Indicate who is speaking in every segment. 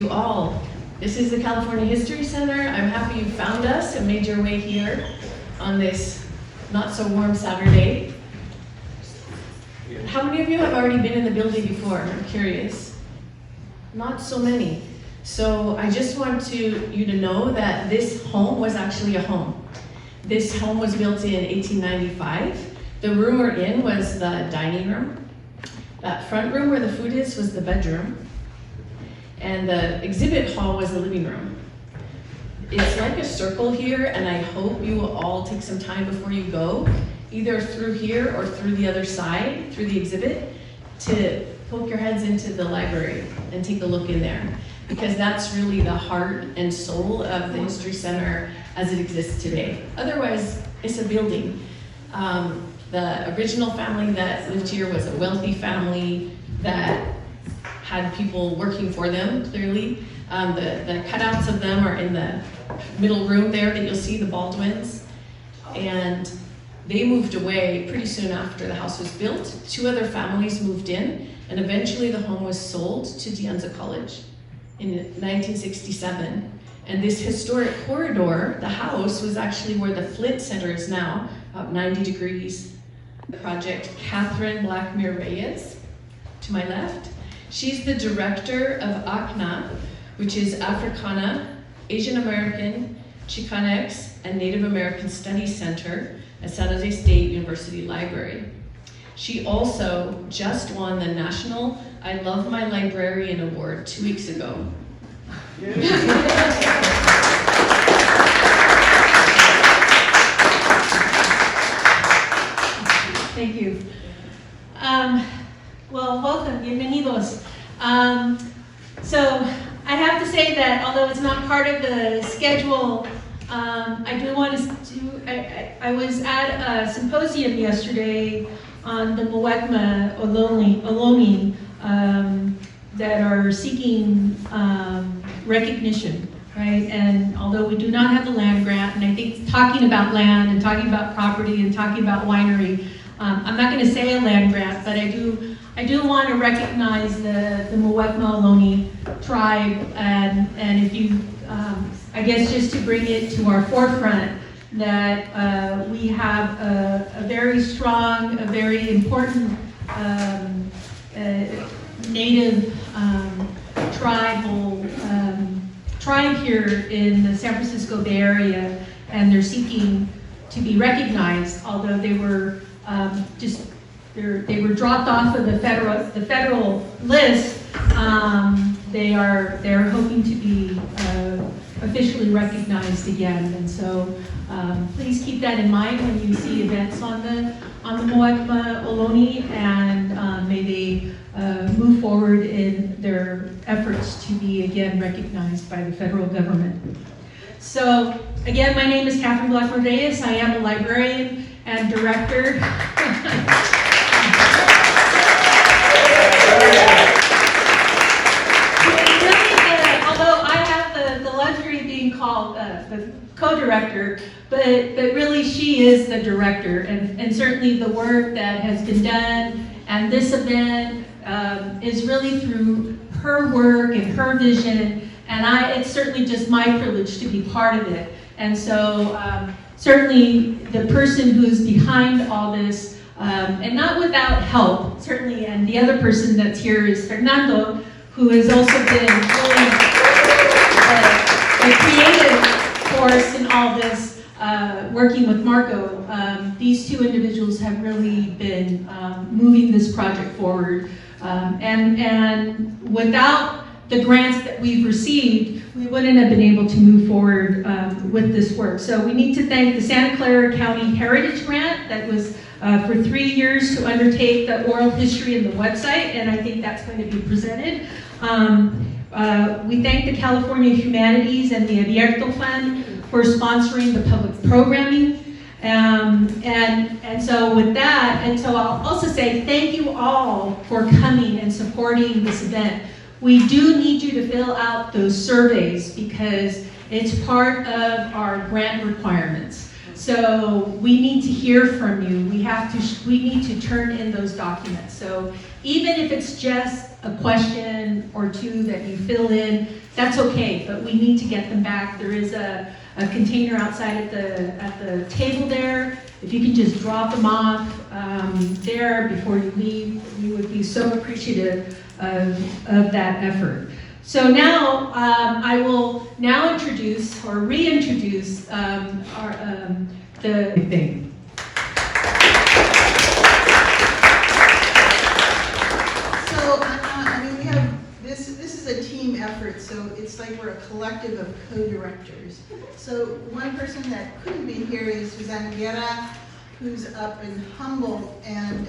Speaker 1: You all. This is the California History Center. I'm happy you found us and made your way here on this not so warm Saturday. How many of you have already been in the building before? I'm curious. Not so many. So I just want you to know that this home was actually a home. This home was built in 1895. The room we're in was the dining room. That front room where the food is was the bedroom. And the exhibit hall was the living room. It's like a circle here, and I hope you will all take some time before you go, either through here or through the other side, through the exhibit, to poke your heads into the library and take a look in there. Because that's really the heart and soul of the History Center as it exists today. Otherwise, it's a building. The original family that lived here was a wealthy family that had people working for them, clearly. The cutouts of them are in the middle room there that you'll see, the Baldwins. And they moved away pretty soon after the house was built. Two other families moved in, and eventually the home was sold to De Anza College in 1967. And this historic corridor, the house, was actually where the Flint Center is now, about 90 degrees. The project, Catherine Blackmere Reyes, to my left. She's the director of ACNA, which is Africana, Asian American, Chicanx, and Native American Studies Center at San Jose State University Library. She also just won the National I Love My Librarian Award 2 weeks ago.
Speaker 2: Thank you. Well, welcome, bienvenidos. So I have to say that although it's not part of the schedule, I do want to I was at a symposium yesterday on the Muwekma Ohlone that are seeking recognition, right? And although we do not have the land grant, and I think talking about land and talking about property and talking about winery, I'm not going to say a land grant, but I do want to recognize the Muwekma Ohlone tribe, and if you, I guess just to bring it to our forefront, that we have a very strong, a very important native tribe here in the San Francisco Bay Area, and they're seeking to be recognized, although they were they were dropped off of the federal list. They're hoping to be officially recognized again, and so please keep that in mind when you see events on the Muwekma Ohlone, and may they move forward in their efforts to be again recognized by the federal government. So again, my name is Catherine Blackmere Reyes. I am a librarian and director. Although I have the luxury of being called the co-director, but really she is the director, and certainly the work that has been done and this event is really through her work and her vision, and it's certainly just my privilege to be part of it. And so certainly the person who's behind all this, and not without help, certainly, and the other person that's here is Fernando, who has also been really a creative force in all this, working with Marco. These two individuals have really been moving this project forward. And without the grants that we've received, we wouldn't have been able to move forward with this work. So we need to thank the Santa Clara County Heritage Grant that was for 3 years to undertake the oral history in the website, and I think that's going to be presented. We thank the California Humanities and the Abierto Fund for sponsoring the public programming. And so with that, and so I'll also say thank you all for coming and supporting this event. We do need you to fill out those surveys because it's part of our grant requirements. So we need to hear from you. We need to turn in those documents. So even if it's just a question or two that you fill in, that's okay, but we need to get them back. There is a container outside at the table there. If you can just drop them off there before you leave, we would be so appreciative of that effort. So now I will now introduce or reintroduce the thing.
Speaker 3: This is a team effort, so it's like we're a collective of co-directors. So one person that couldn't be here is Suzanne Guerra, who's up in Humboldt, and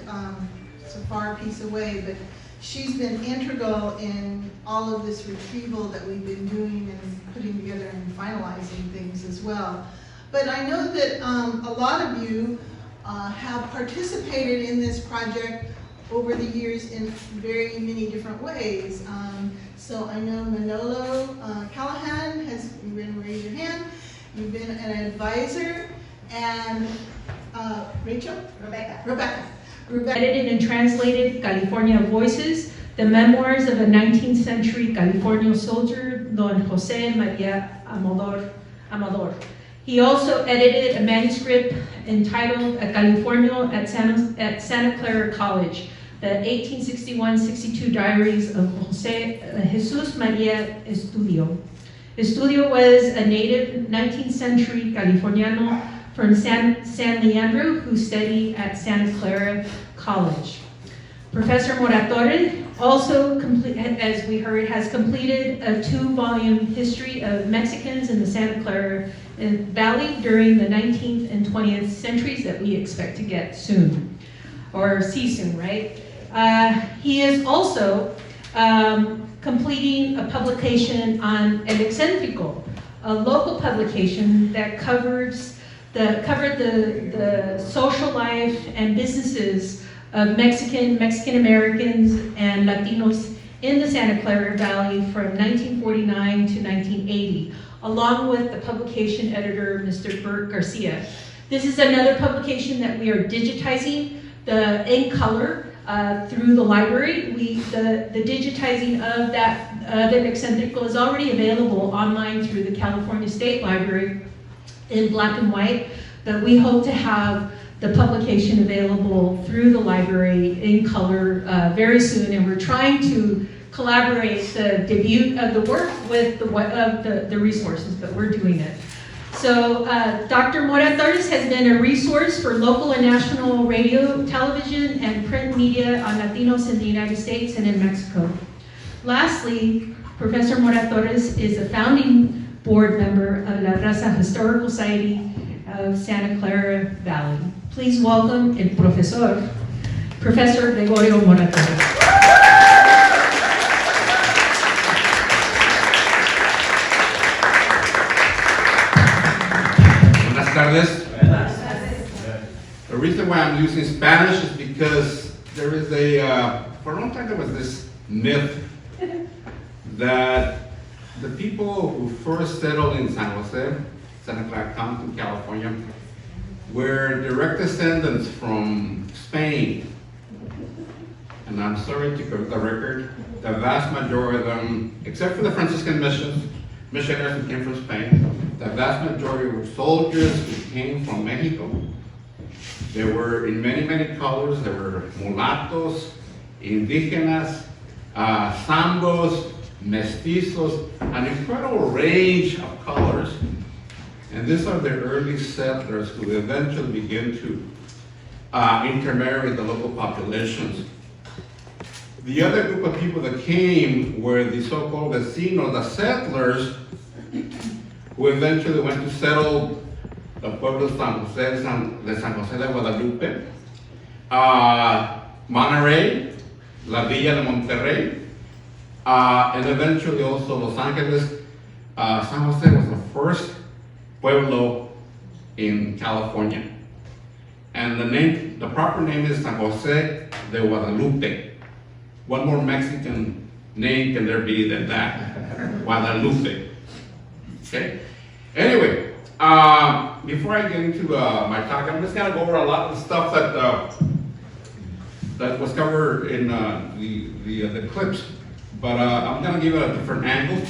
Speaker 3: it's a far piece away, but she's been integral in all of this retrieval that we've been doing and putting together and finalizing things as well. But I know that a lot of you have participated in this project over the years in very many different ways. So I know Manolo Callahan has, you're gonna raise your hand, you've been an advisor, and Rachel? Rebecca.
Speaker 2: Edited and translated California Voices, the memoirs of a 19th century California soldier, Don Jose Maria Amador. He also edited a manuscript entitled A Californio at Santa Clara College, the 1861-62 diaries of Jesus Maria Estudio. Estudio was a native 19th century Californiano from San Leandro who studied at Santa Clara College. Professor Mora-Torres also, as we heard, has completed a 2-volume history of Mexicans in the Santa Clara Valley during the 19th and 20th centuries that we expect to get soon, or see soon, right? He is also completing a publication on El Excentrico, a local publication that covered the social life and businesses of Mexican Americans and Latinos in the Santa Clara Valley from 1949 to 1980, along with the publication editor, Mr. Bert Garcia. This is another publication that we are digitizing in color through the library. The digitizing of El Excentrico is already available online through the California State Library in black and white, but we hope to have the publication available through the library in color very soon, and we're trying to collaborate the debut of the work with the resources, but we're doing it. So Dr. Mora-Torres has been a resource for local and national radio, television, and print media on Latinos in the United States and in Mexico. Lastly, Professor Mora-Torres is a founding board member of La Raza Historical Society of Santa Clara Valley. Please welcome el Professor Gregorio Mora-Torres.
Speaker 4: The reason why I'm using Spanish is because there is for a long time there was this myth that the people who first settled in San Jose, Santa Clara County, California, were direct descendants from Spain. And I'm sorry to correct the record, the vast majority of them, except for the Franciscan missionaries who came from Spain, the vast majority were soldiers who came from Mexico. They were in many, many colors. There were mulattoes, indígenas, zambos, mestizos, an incredible range of colors. And these are the early settlers who eventually begin to intermarry with the local populations. The other group of people that came were the so-called vecinos, the settlers, who eventually went to settle the pueblo de San Jose de Guadalupe, Monterrey, La Villa de Monterrey, and eventually also Los Angeles. San Jose was the first pueblo in California. And the proper name is San Jose de Guadalupe. One more Mexican name can there be than that, Guadalupe. Okay? Anyway, before I get into my talk, I'm just gonna go over a lot of the stuff that was covered in the clips, but I'm gonna give it a different angle.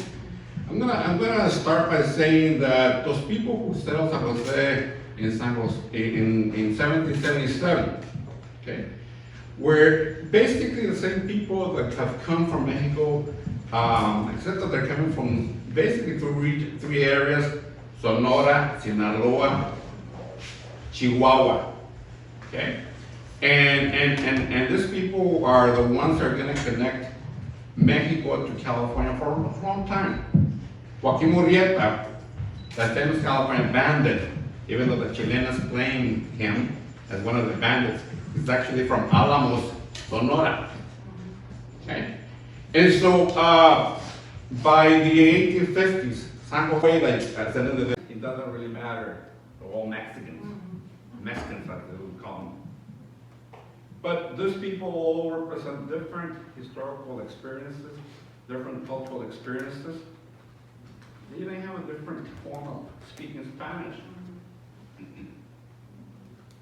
Speaker 4: I'm gonna start by saying that those people who settled San Jose in 1777, okay, were basically the same people that have come from Mexico, except that they're coming from basically three areas: Sonora, Sinaloa, Chihuahua, okay? And these people are the ones that are gonna connect Mexico to California for a long time. Joaquin Murrieta, that famous California bandit, even though the Chileans claim him as one of the bandits, is actually from Alamos, Sonora, okay? And so, by the 1850s, San Jose, like, at the end of the day, it doesn't really matter, they're all Mexicans, like they would call them. But these people all represent different historical experiences, different cultural experiences. They even have a different form of speaking Spanish.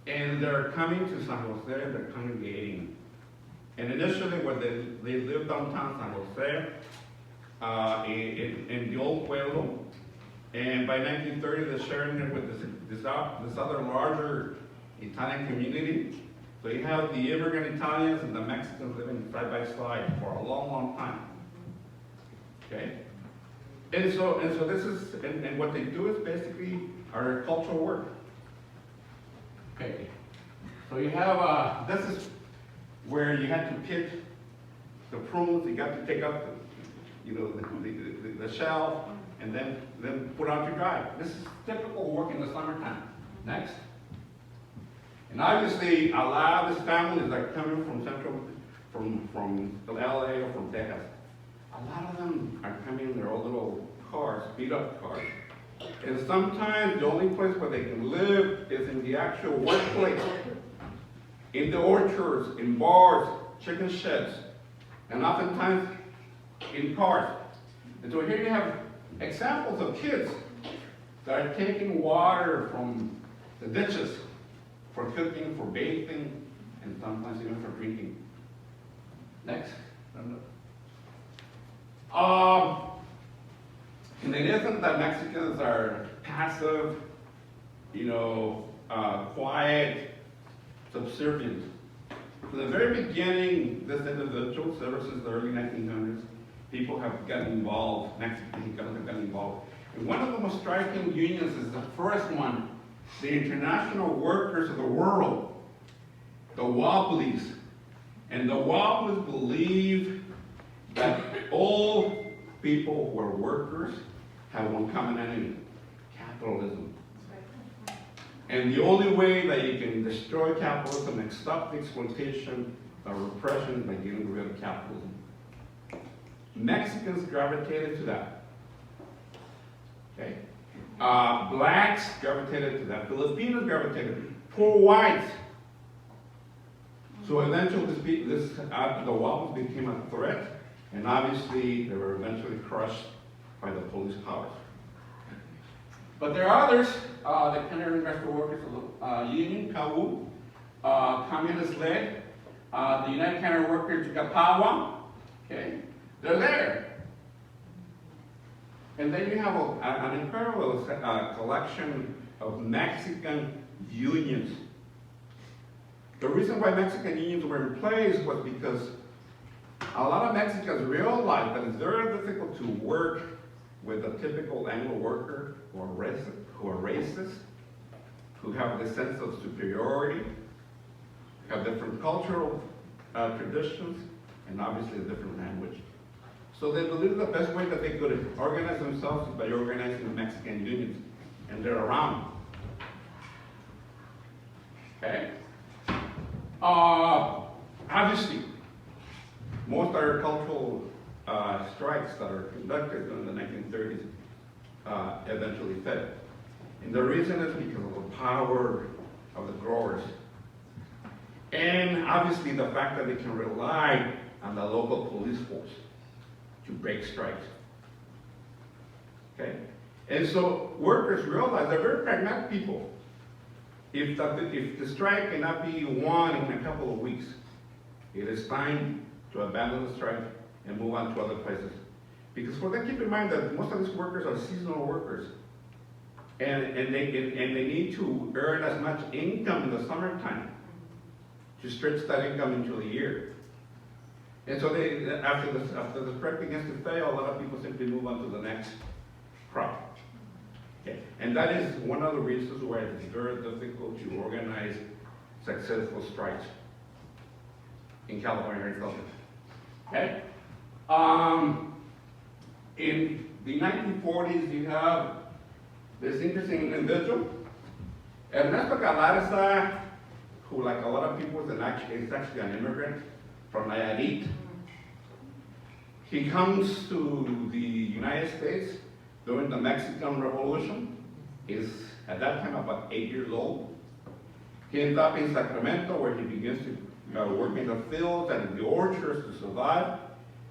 Speaker 4: And they're coming to San Jose, they're congregating. And initially, when they lived downtown San Jose, in the old pueblo, and by 1930, they're sharing it with this other larger Italian community. So you have the immigrant Italians and the Mexicans living side by side for a long, long time. Okay? And so this is, and what they do is basically our cultural work. Okay. So you have, this is where you had to pick the prunes, you got to take up the shell, and then put out to dry. This is typical work in the summertime. Next. And obviously, a lot of these families are coming from from LA or from Texas. A lot of them are coming in their own little cars, beat up cars. And sometimes the only place where they can live is in the actual workplace, in the orchards, in bars, chicken sheds, and oftentimes in cars. And so here you have examples of kids that are taking water from the ditches for cooking, for bathing, and sometimes even for drinking. Next. And it isn't that Mexicans are passive, quiet, subservient. From the very beginning, this individual, ever since the early 1900s, people have gotten involved, Mexican Chicanos have gotten involved. And one of the most striking unions is the first one, the International Workers of the World, the Wobblies. And the Wobblies believe that all people who are workers have one common enemy: capitalism. And the only way that you can destroy capitalism and stop the exploitation or repression is by getting rid of capitalism. Mexicans gravitated to that. Okay? Blacks gravitated to that. Filipinos gravitated to that. Poor whites. So eventually the Wobbles became a threat, and obviously they were eventually crushed by the police powers. But there are others, the Canadian Industrial Workers Union, CAU, communist-led, the United Canadian Workers, Jicapagua, okay, they're there. And then you have an incredible collection of Mexican unions. The reason why Mexican unions were in place was because a lot of Mexicans realized that it's very difficult to work with a typical Anglo worker who are racist, who have the sense of superiority, have different cultural traditions, and obviously a different language. So they believed the best way that they could organize themselves is by organizing the Mexican unions, and they're around. Okay? Obviously, most agricultural strikes that are conducted during the 1930s eventually failed. And the reason is because of the power of the growers. And obviously the fact that they can rely on the local police force to break strikes. Okay? And so workers realize they're very pragmatic people. If the strike cannot be won in a couple of weeks, it is time to abandon the strike and move on to other places. Because for them, keep in mind that most of these workers are seasonal workers. And they need to earn as much income in the summertime to stretch that income into the year. And so after the strike begins to fail, a lot of people simply move on to the next crop. Okay. And that is one of the reasons why it's very difficult to organize successful strikes in California agriculture. Okay? In the 1940s, you have this interesting individual, Ernesto Galarza, who, like a lot of people, is actually an immigrant from Nayarit. He comes to the United States during the Mexican Revolution. He's at that time about 8 years old. He ends up in Sacramento, where he begins to work in the fields and in the orchards to survive.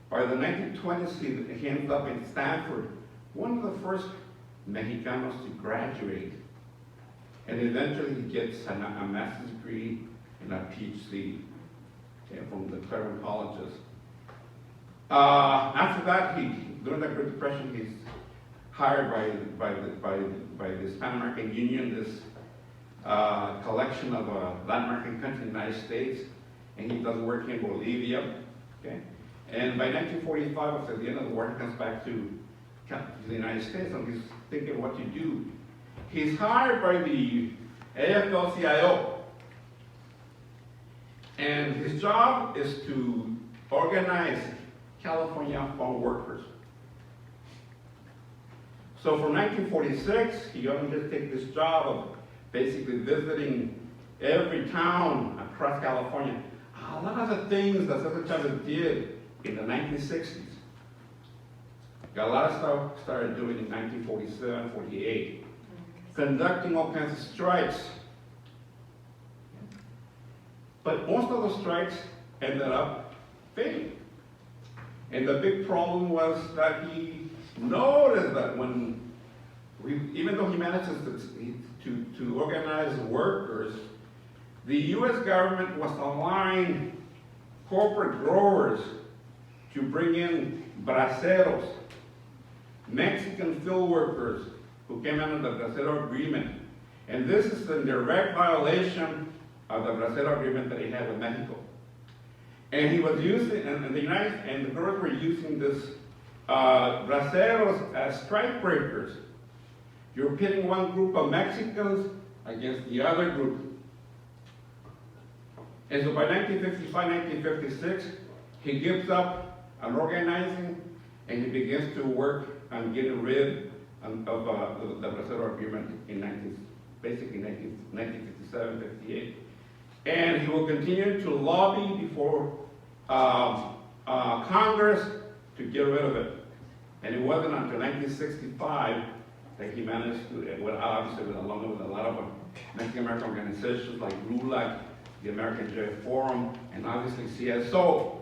Speaker 4: By the 1920s, he ends up in Stanford, one of the first Mexicanos to graduate. And eventually he gets a master's degree and a Ph.D. from the Claremont colleges. After that, during the Great Depression, he's hired by this Pan American Union, this collection of Latin American countries in the United States, and he does work in Bolivia. Okay? And by 1945, after the end of the war, he comes back to the United States, and he's thinking what to do. He's hired by the AFL-CIO, and his job is to organize California farm workers. So from 1946, he undertakes this job of basically visiting every town across California. A lot of the things that Cesar Chavez did in the 1960s, Galarza started doing in 1947, 48, conducting all kinds of strikes. But most of the strikes ended up failing. And the big problem was that he noticed that even though he manages to organize workers, the U.S. government was allowing corporate growers to bring in braceros, Mexican field workers who came under the Bracero Agreement. And this is in direct violation of the Bracero Agreement that he had with Mexico. And he was using, and the growers were using this braceros as strike breakers. You're pitting one group of Mexicans against the other group. And so by 1955, 1956, he gives up on organizing, and he begins to work on getting rid of the Bracero Agreement in 1957, 58. And he will continue to lobby before Congress to get rid of it. And it wasn't until 1965 that he managed to, obviously along with a lot of Mexican American organizations like LULAC, the American J Forum, and obviously CSO,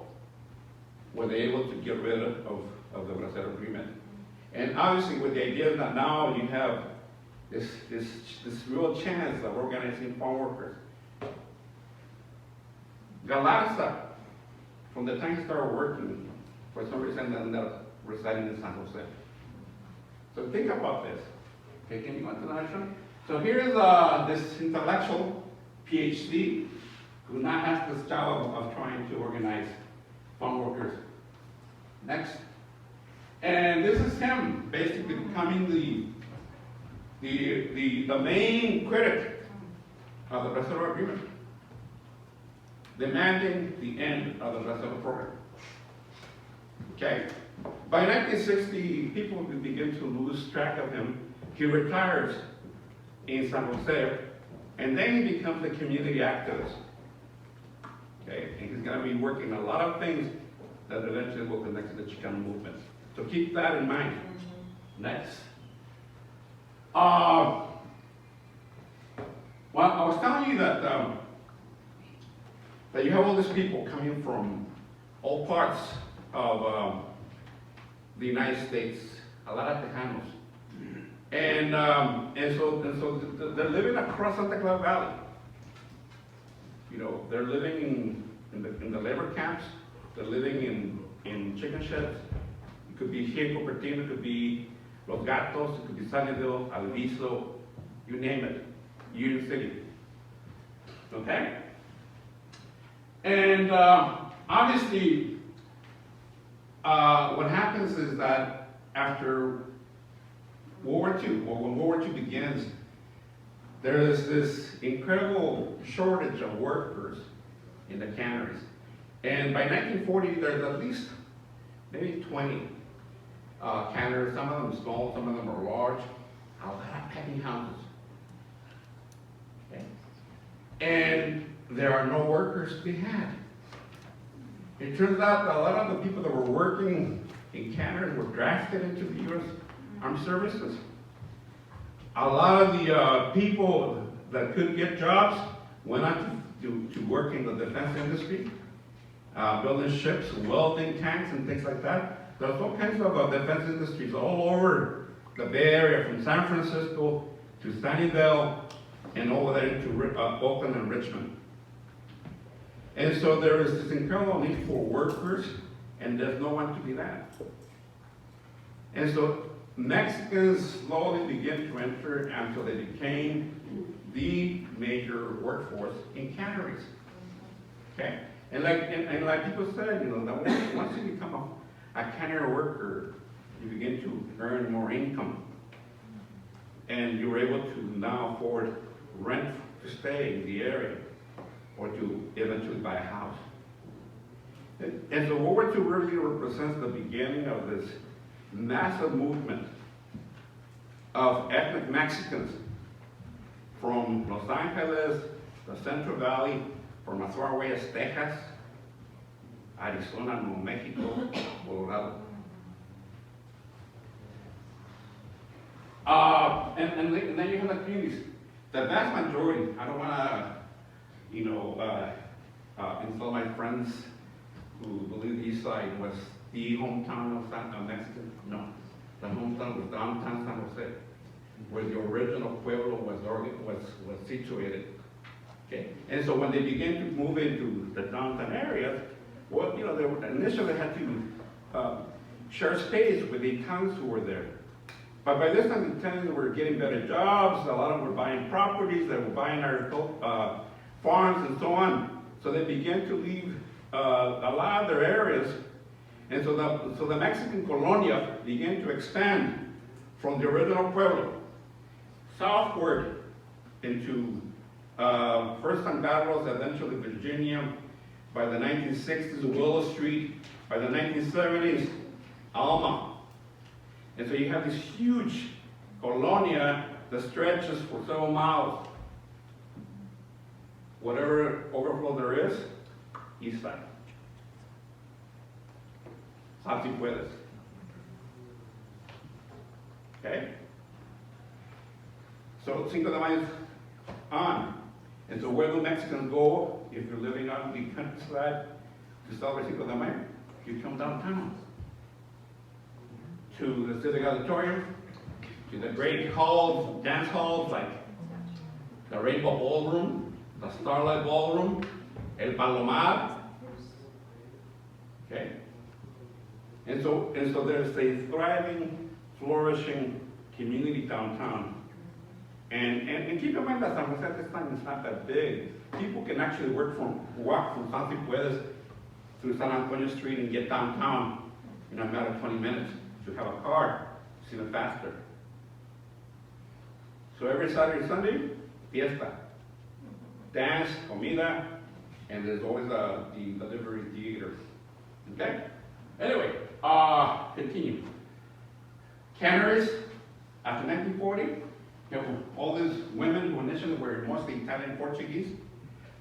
Speaker 4: were they able to get rid of the Bracero Agreement. And obviously with the idea that now you have this real chance of organizing farm workers. Galarza, from the time he started working, for some reason ended up residing in San Jose. So think about this. Okay, can you go to the next one? So here is this intellectual Ph.D. who now has this job of trying to organize farm workers. Next. And this is him basically becoming the main critic of the Bracero Agreement, demanding the end of the Bracero program. Okay? By 1960, people begin to lose track of him. He retires in San Jose, and then he becomes a community activist. Okay? And he's going to be working a lot of things that eventually will connect to the Chicano movement. So keep that in mind. Next. Well, I was telling you that you have all these people coming from all parts of the United States, a lot of Tejanos. And so they're living across Santa Clara Valley. You know, they're living in the labor camps. They're living in chicken sheds. It could be here in Cupertino, it could be Los Gatos, it could be Sunnyvale, Alviso, you name it, Union City. Okay? And obviously, what happens is that after World War II, or when World War II begins, there is this incredible shortage of workers in the canneries. And by 1940, there's at least maybe 20 canneries, some of them small, some of them are large, a lot of packing houses. Okay? And there are no workers to be had. It turns out that a lot of the people that were working in canneries were drafted into the U.S. Armed Services. A lot of the people that could get jobs went on to work in the defense industry, building ships, welding tanks, and things like that. There's all kinds of defense industries all over the Bay Area, from San Francisco to Sunnyvale, and over there into Oakland and Richmond. And so there is this incredible need for workers, and there's no one to be that. And so Mexicans slowly began to enter until they became the major workforce in canneries. Okay? And like people said, you know, that once you become a cannery worker, you begin to earn more income. And you're able to now afford rent to stay in the area, or to eventually buy a house. And so World War II really represents the beginning of this massive movement of ethnic Mexicans from Los Angeles, the Central Valley, from as far away as Texas, Arizona, New Mexico, Colorado. And then you have the communities. The vast majority, I don't want to, you know, insult my friends who believe the East Side was the hometown of Mexican. No, the hometown was downtown San Jose, where the original pueblo was situated. Okay, and so when they began to move into the downtown areas, well, you know, they initially had to share space with the Tejanos who were there. But by this time, the Tejanos were getting better jobs. A lot of them were buying properties. They were buying farms and so on. So they began to leave a lot of their areas. And so the Mexican colonia began to expand from the original pueblo southward into first San Carlos, eventually Virginia. By the 1960s, Willow Street. By the 1970s, Alma. And so you have this huge colonia that stretches for several miles. Whatever overflow there is, east side. Sal Si Puedes. Okay? So Cinco de Mayo is on. And so where do Mexicans go if you're living out in the countryside to celebrate Cinco de Mayo? You come downtown to the Civic Auditorium, to the great halls, dance halls like the Rainbow Ballroom, the Starlight Ballroom, El Palomar. Okay? And so there's a thriving, flourishing community downtown. And keep in mind that San Jose at this time is not that big. People can actually walk from Sal Si Puedes through San Antonio Street and get downtown in a matter of 20 minutes. If you have a car, it's even faster. So every Saturday and Sunday, fiesta. Dance, comida, and there's always the delivery theater. Okay? Anyway, continue. Canneries, after 1940, you have all these women who initially were mostly Italian Portuguese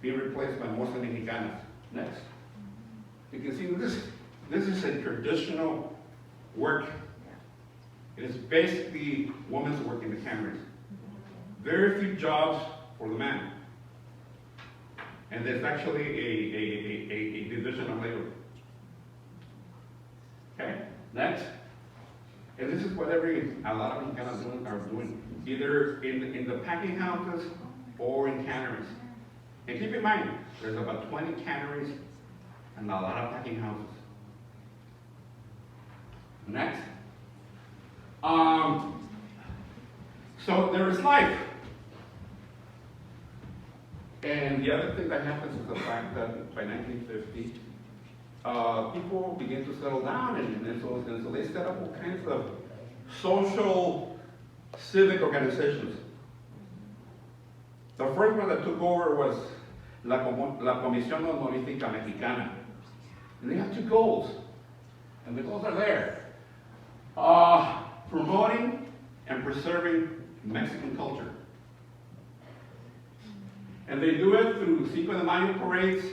Speaker 4: being replaced by mostly Mexicanas. Next. You can see this is a traditional work. It is basically women's work in the canneries. Very few jobs for the man. And there's actually a division of labor. Okay, next. And this is what a lot of Chicanos are doing, either in the packing houses or in canneries. And keep in mind, there's about 20 canneries and a lot of packing houses. Next. So there is life. And the other thing that happens is the fact that by 1950, people begin to settle down, and so they set up all kinds of social, civic organizations. The first one that took over was La Comisión Honorífica Mexicana. And they have two goals, and the goals are there. Promoting and preserving Mexican culture. And they do it through Cinco de Mayo parades,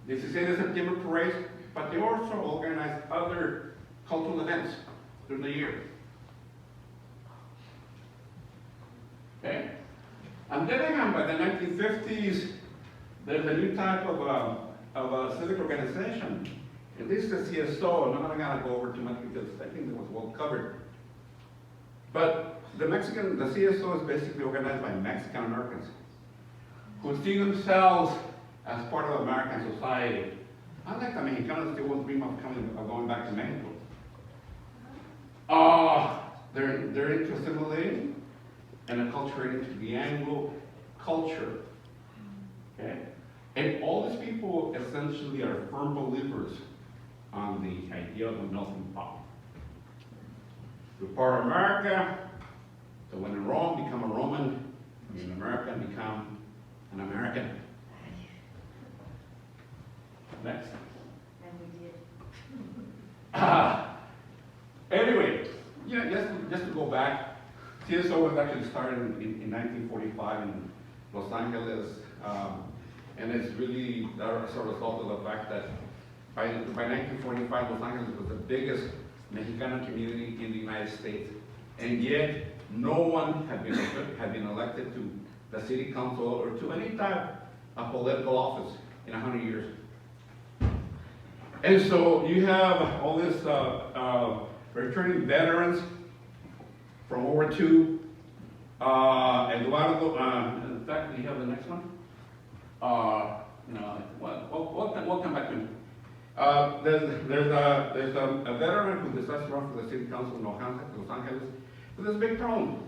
Speaker 4: 16 de September parades, but they also organize other cultural events through the year. Okay? On the other hand, by the 1950s, there's a new type of a civic organization. And this is the CSO, and I'm not going to go over too much because I think it was well covered. But the CSO is basically organized by Mexican Americans who see themselves as part of American society. Unlike the Mexicanos, they won't dream of going back to Mexico. They're into assimilating and acculturating to the Anglo culture. Okay? And all these people essentially are firm believers on the idea of a melting pot. You're part of America, so when in Rome, become a Roman, and in America, become an American. Next. Anyway, just to go back, CSO was actually started in 1945 in Los Angeles, and it's really as a result of the fact that by 1945, Los Angeles was the biggest Mexicano community in the United States, and yet no one had been elected to the city council or to any type of political office in 100 years. And so you have all this returning veterans from World War II. Eduardo, in fact, do you have the next one? No, we'll come back to it. There's a veteran who decides to run for the city council in Los Angeles with this big problem.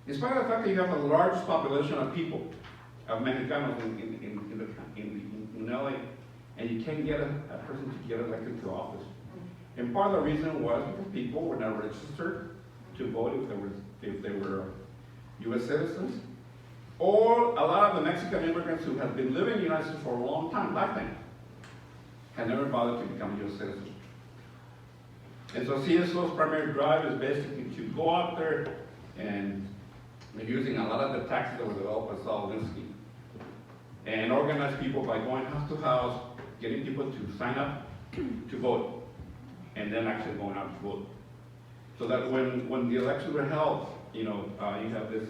Speaker 4: In spite of the fact that you have the largest population of people, of Mexicanos in LA, and you can't get a person to get elected to office. And part of the reason was because people were not registered to vote if they were U.S. citizens, or a lot of the Mexican immigrants who have been living in the United States for a long time, lifetime, had never bothered to become a U.S. citizen. And so CSO's primary drive is basically to go out there and using a lot of the tactics that were developed by Saul Alinsky and organize people by going house to house, getting people to sign up to vote, and then actually going out to vote. So that when the elections were held, you have this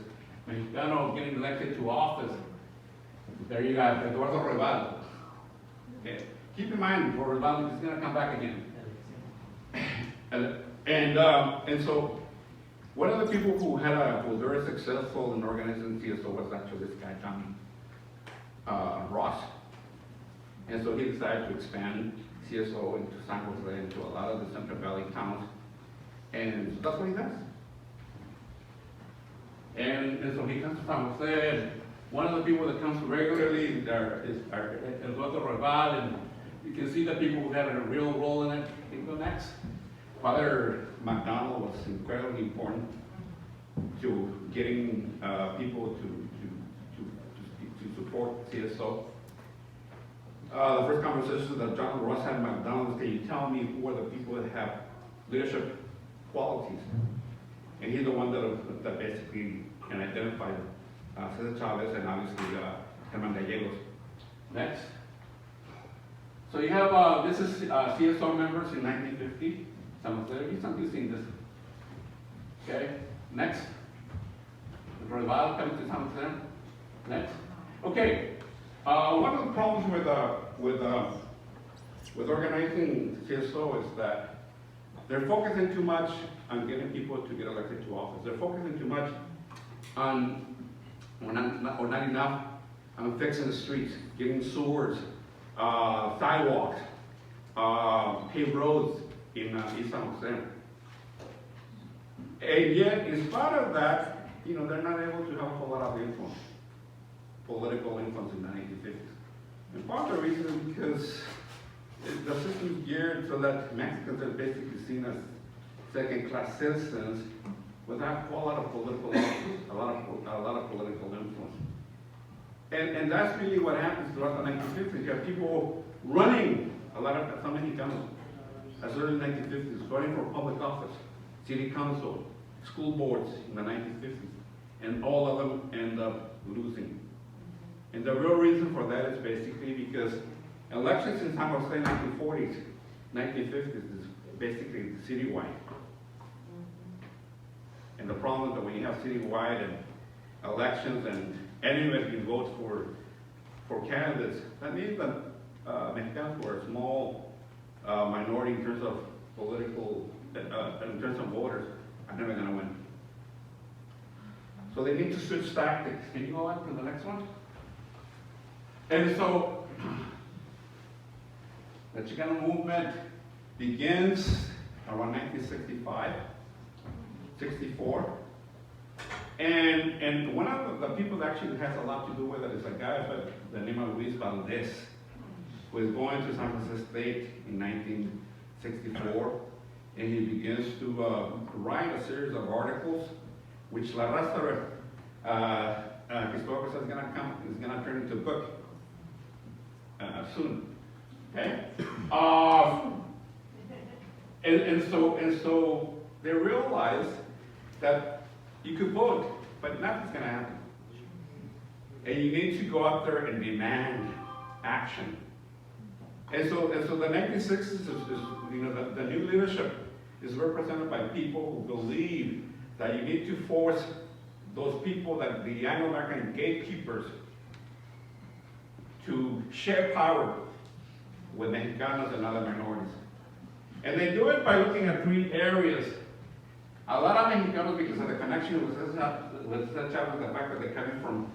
Speaker 4: Mexicano getting elected to office. There you got Eduardo Reval. Okay. Keep in mind, Reval is going to come back again. And so one of the people who was very successful in organizing CSO was actually this guy, John Ross. And so he decided to expand CSO into San Jose, into a lot of the Central Valley towns. And so that's what he does. And so he comes to San Jose, and one of the people that comes regularly is Eduardo Reval, and you can see the people who have a real role in it. You go next. Father McDonald was incredibly important to getting people to support CSO. The first conversation that John Ross had at McDonald was, can you tell me who are the people that have leadership qualities? And he's the one that basically can identify Cesar Chavez and obviously Herman Gallegos. Next. So you have, this is CSO members in 1950. Some of you've seen this. Okay, next. Reval comes to some of them. Next. Okay, one of the problems with organizing CSO is that they're focusing too much on getting people to get elected to office. They're focusing too much on, or not enough, on fixing the streets, getting sewers, sidewalks, paved roads in East San Jose. And yet, in spite of that, they're not able to have a whole lot of influence, political influence in the 1950s. And part of the reason is because the system is geared so that Mexicans are basically seen as second-class citizens without a whole lot of political influence, a lot of political influence. And that's really what happens throughout the 1950s. You have people running, some Mexicanos, as early 1950s, running for public office, city council, school boards in the 1950s, and all of them end up losing. And the real reason for that is basically because elections in San Jose 1940s, 1950s is basically citywide. And the problem is that when you have citywide and elections and anybody can vote for candidates, that means that Mexicanos were a small minority in terms of political, in terms of voters, are never going to win. So they need to switch tactics. Can you go on to the next one? And so the Chicano movement begins around 1965, 64. And one of the people that actually has a lot to do with it is a guy by the name of Luis Valdez, who is going to San Jose State in 1964, and he begins to write a series of articles, which La Raza Historical is going to turn into a book soon. Okay, and so they realized that you could vote, but nothing's going to happen. And you need to go out there and demand action. And so the 1960s is the new leadership is represented by people who believe that you need to force those people, that the Anglo-American gatekeepers, to share power with Mexicanos and other minorities. And they do it by looking at three areas. A lot of Mexicanos, because of the connection with Cesar Chavez, the fact that they're coming from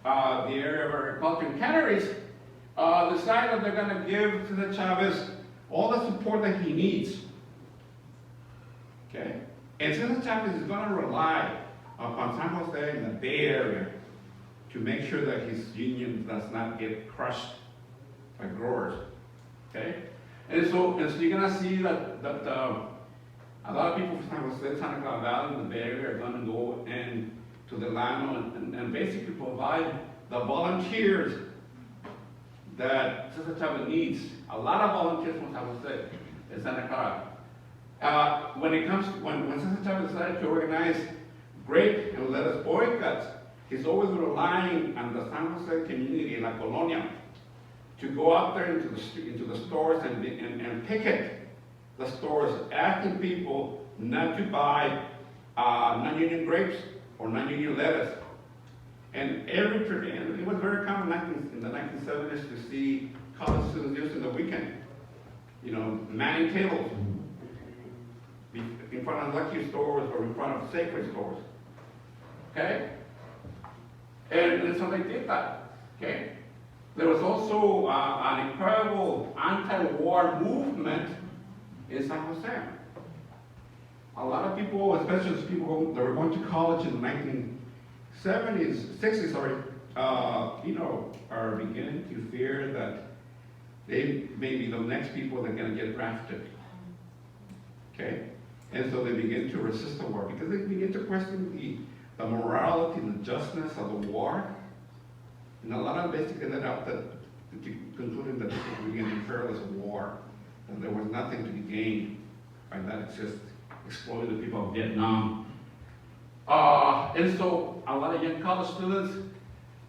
Speaker 4: the area of agriculture and canneries, decide that they're going to give Cesar Chavez all the support that he needs. Okay? And Cesar Chavez is going to rely upon San Jose and the Bay Area to make sure that his union does not get crushed by growers. Okay? And so you're going to see that a lot of people from San Jose, Santa Clara Valley, and the Bay Area are going to go to the land and basically provide the volunteers that Cesar Chavez needs. A lot of volunteers from San Jose and Santa Clara. When Cesar Chavez decided to organize grape and lettuce boycotts, he's always relying on the San Jose community, La Colonia, to go out there into the stores and picket the stores, asking people not to buy non-union grapes or non-union lettuce. And it was very common in the 1970s to see college students using the weekend, manning tables in front of luxury stores or in front of Safeway stores. Okay? And so they did that. Okay? There was also an incredible anti-war movement in San Jose. A lot of people, especially people that were going to college in the 60s, are beginning to fear that they may be the next people that are going to get drafted. Okay? And so they begin to resist the war because they begin to question the morality and the justness of the war. And a lot of them basically led out to concluding that this was really an imperialist war, and there was nothing to be gained by that. It's just exploiting the people of Vietnam. And so a lot of young college students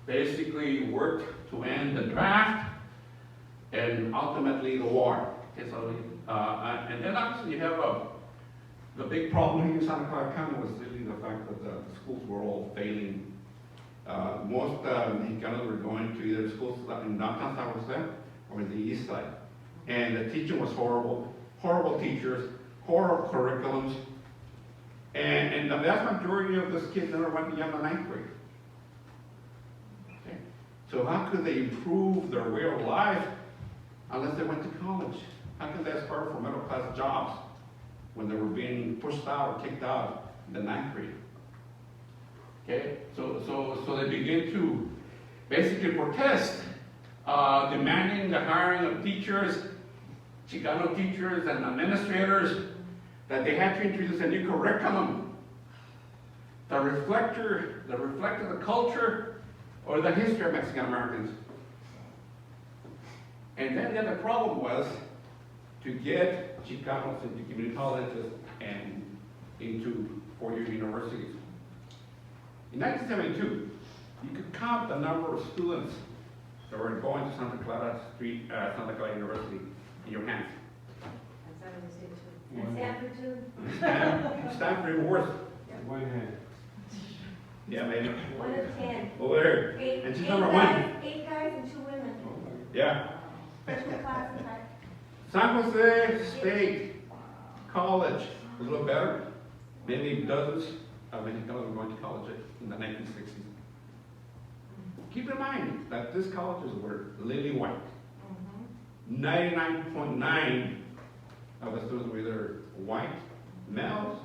Speaker 4: basically worked to end the draft and ultimately the war. Okay, so, and then obviously you have the big problem here in Santa Clara County was really the fact that the schools were all failing. Most Mexicanos were going to either schools in downtown San Jose or in the east side. And the teaching was horrible, horrible teachers, core curriculums, and the vast majority of those kids never went beyond the 9th grade. Okay? So how could they improve their way of life unless they went to college? How could they aspire for middle-class jobs when they were being pushed out or kicked out in the 9th grade? Okay, so they begin to basically protest, demanding the hiring of teachers, Chicano teachers and administrators, that they had to introduce a new curriculum that reflected the culture or the history of Mexican Americans. And then the other problem was to get Chicanos into community colleges and into four-year universities. In 1972, you could count the number of students that were going to Santa Clara University in your hands.
Speaker 5: And Stanford too?
Speaker 4: Stanford even worse.
Speaker 6: One hand.
Speaker 4: Yeah, maybe.
Speaker 5: 1 of 10.
Speaker 4: Over there. And she's number one.
Speaker 5: 8 guys and 2 women.
Speaker 4: Yeah.
Speaker 5: Freshman class in fact.
Speaker 4: San Jose State College was a little better. Many dozens of Mexicanos were going to college in the 1960s. Keep in mind that these colleges were lily white. 99.9 of the students were either white males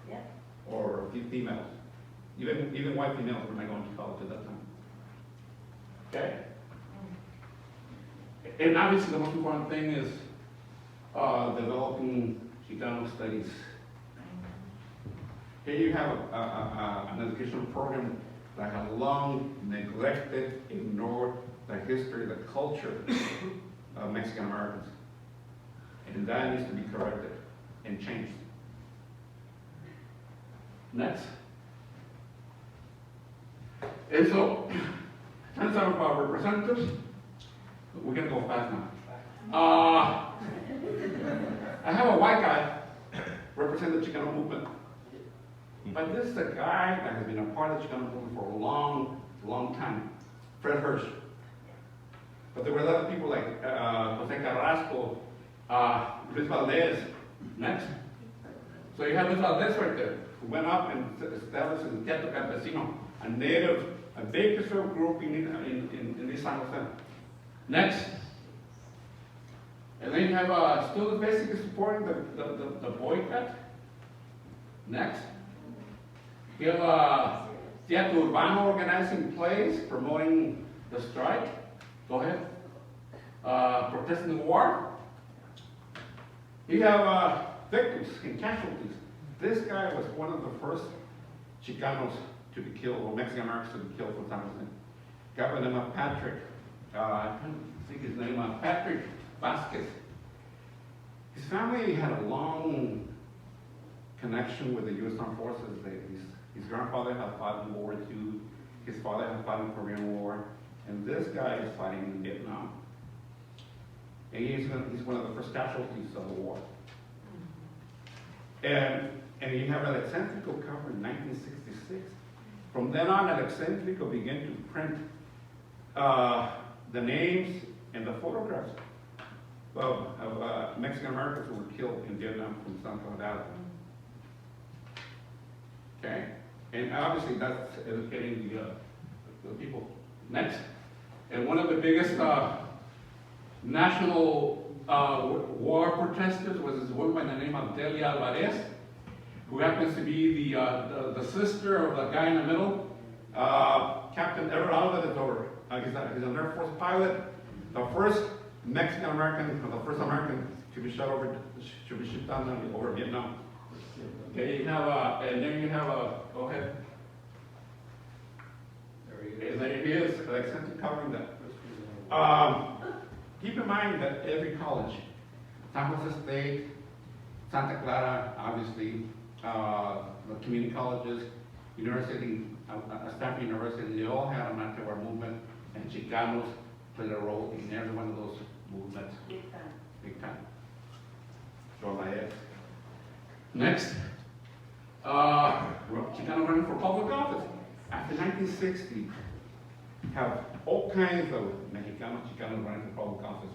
Speaker 5: Yep.
Speaker 4: or females. Even white females were not going to college at that time. Okay? And obviously the most important thing is developing Chicano studies. Here you have an educational program that has long neglected, ignored the history, the culture of Mexican Americans. And that needs to be corrected and changed. Next. And so, turns out our representatives, we're gonna go fast now. I have a white guy represent the Chicano movement. But this is a guy that has been a part of the Chicano movement for a long, long time. Fred Hirsch. But there were a lot of people like Jose Carrasco, Luis Valdez. Next. So you have Luis Valdez right there, who went up and established in Teatro Campesino, a native, a big conservative group in East San Jose. Next. And then you have students basically supporting the boycott. Next. You have Teatro Urbano organizing plays, promoting the strike. Go ahead. Protesting the war. You have victims and casualties. This guy was one of the first Chicanos to be killed, or Mexican Americans to be killed for San Jose. Guy by the name of Patrick. I can't think his name. Patrick Vasquez. His family had a long connection with the U.S. Armed Forces. His grandfather had fought in World War II. His father had fought in the Korean War. And this guy is fighting in Vietnam. And he's one of the first casualties of the war. And you have Alexandrico cover in 1966. From then on, Alexandrico began to print the names and the photographs of Mexican Americans who were killed in Vietnam from San Jose. Okay? And obviously that's educating the people. Next. And one of the biggest national war protesters was this woman by the name of Delia Alvarez, who happens to be the sister of the guy in the middle, Captain R J. He's an Air Force pilot, the first Mexican American, or the first American to be shot down over Vietnam. Okay, you have and then you have go ahead. There he is, Alexander covering that. Keep in mind that every college, San Jose State, Santa Clara, obviously, the community colleges, university, Stanford University, they all had an Antiwar movement, and Chicanos played a role in every one of those movements.
Speaker 5: Big time.
Speaker 4: Big time. Show my head. Next, Chicano running for public office. After 1960, have all kinds of Mexicanos, Chicanos running for public office.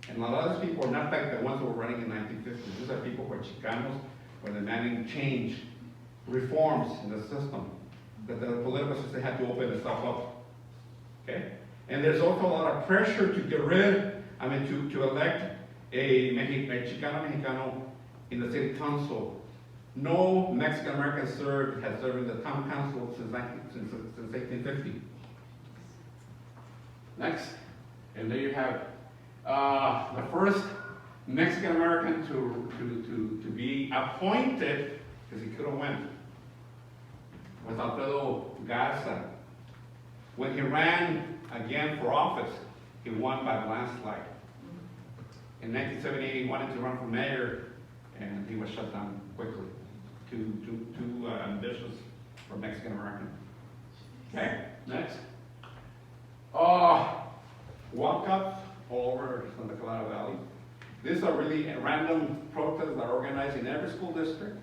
Speaker 4: And a lot of these people are not like the ones who were running in 1950. These are people who are Chicanos, who are demanding change, reforms in the system, that the political system had to open itself up. Okay? And there's also a lot of pressure to get rid, to elect a Chicano Mexicano in the city council. No Mexican American has served in the town council since 1850. Next, and there you have it. The first Mexican American to be appointed, because he could have went, was Alfredo Garza. When he ran again for office, he won by a landslide. In 1978, he wanted to run for mayor, and he was shut down quickly. Too ambitious for Mexican American. Okay, next. Walkouts all over Santa Clara Valley. These are really random protests that are organized in every school district.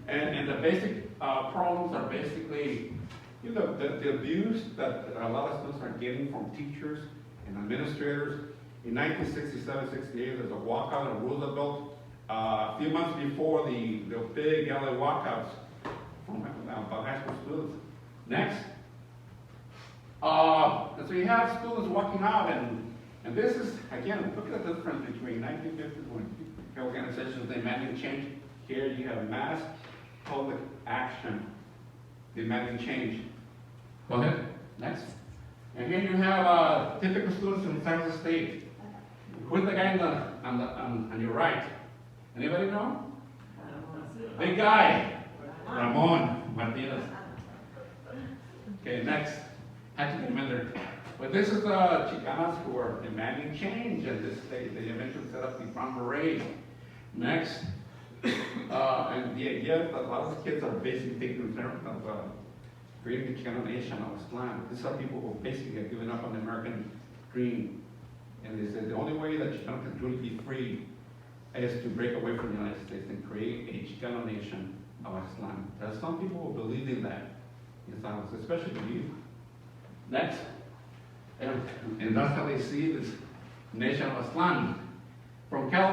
Speaker 4: And the basic problems are basically, the abuse that a lot of students are getting from teachers and administrators. In 1967-68, there's a walkout in Roosevelt. A few months before the big LA walkouts from high school students. Next. So you have students walking out, and this is, again, look at the difference between 1950s when organizations demanding change. Here you have mass public action demanding change. Go ahead. Next. And here you have typical students in San Jose State. Who's the guy on your right? Anybody know? Big guy. Ramon Martinez. Okay, next. Had to get him in there. But this is Chicanos who are demanding change, and they eventually set up the Front Parade. Next. And the idea that a lot of the kids are basically taking care of creating the Chicano nation on this land. These are people who basically have given up on the American dream. And they said the only way that Chicano can truly be free is to break away from the United States and create a Chicano nation of Islam. There are some people who believe in that, especially the youth. Next. And that's how they see this nation of Islam. From California.